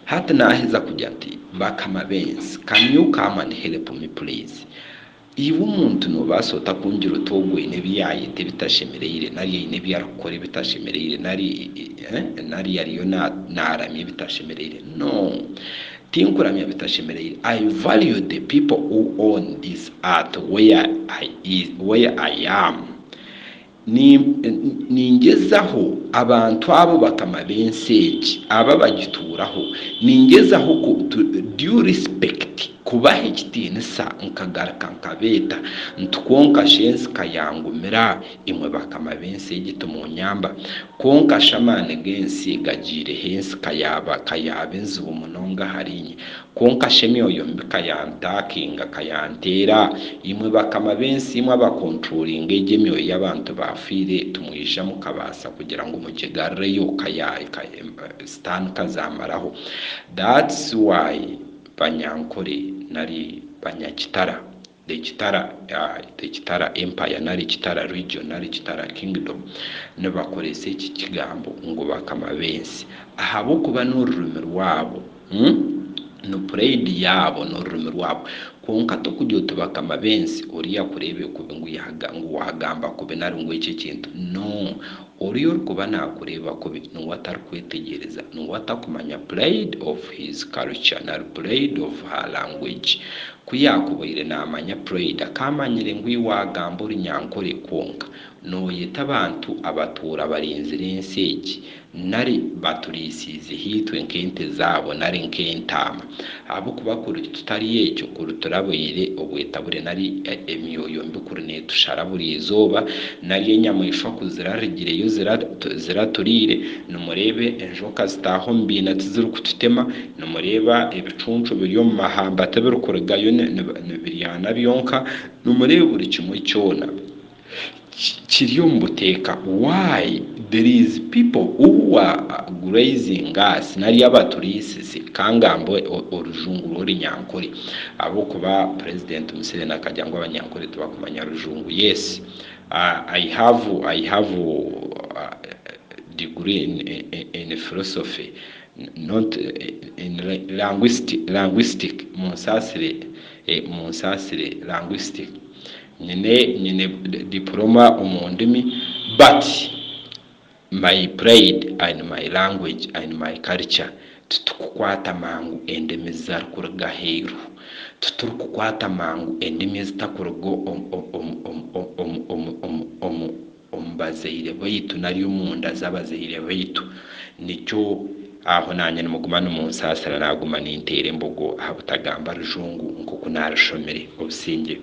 hata naheza kujya ati bakama bensi, can you come and help me please? Ibu umuntu no basota kungira utogwe nebiyayite bitashemereire, nari nebiyarukore bitashemereire, nari yariyo naramye bitashemereire. No, tinkuramya bitashemereire. I value the people who own this earth where I am. Ningezaho abantu abo bakama benseji aba bagituraho, ningezaho ko due respect kubaha ikitinisa nkagaruka nkabeta ntukonka shensi kayangumira imwe bakama benseji tumunyamba konka shamane gensi gajire hensi kayabenzi umunonga harinye konka shemyo yombi kayantakinga kayantera imwe bakama bensi imwe abakontrolling egemyo y'abantu bafire tumwisha mukabasa kugira ngo mukigarre yo stan kazamaraho. That's why banyankore nari banyakitara the Tera empire nari Tera region nari Tera kingdom nabakorese iki kigambo ngo bakama bensi ahabo kuba n'ururimi rwabo no pride yabo n'ururimi rwabo konka to kujyo tubakama bensi uriya kurebe kube ngo wagamba kube nari ngo iki kintu no uriyo kuba nakureba kube no watarukwetegereza no watakumanya pride of his culture na pride of her language kuyakubire namanya pride akamanyire ngwi wagamba uri nyankore konka no yita abantu abatura barinzire enseki nari baturisize hitwe nkente zabo nari nkentama abo kubakuru tutari yecyo kuruturaboyire obwetabure nari emyoyo mbikuru netusharaburi izoba nari enyamwisho kuzirarigireyo ziraturire numurebe enjoka zitaho mbina tizuru kututema numureba ebicuncu biri mu mahamba tabirukuregayo nibiriyana byonka numurebe buri kimwe cyona kiriyo mbuteka. Why there is people who are grazing us nari abaturisi kangambo orujungu uri nyankore abo kuba president Museveni akajyango abanyankore tubakumanya rujungu. Yes, I have degree in philosophy, not in linguistic Monsasire linguistic nine diploma umundimi, but my pride and my language and my culture tutukukwata mangu endemi zarukuruga heru tutukukwata mangu endemi zitakurugo ombazeire baitu nari umunda zabazeire baitu nicyo aho nanye nimugumana Monsasira naguma nintere mbogo ahabutagamba rujungu nko kunarashomere obusinge.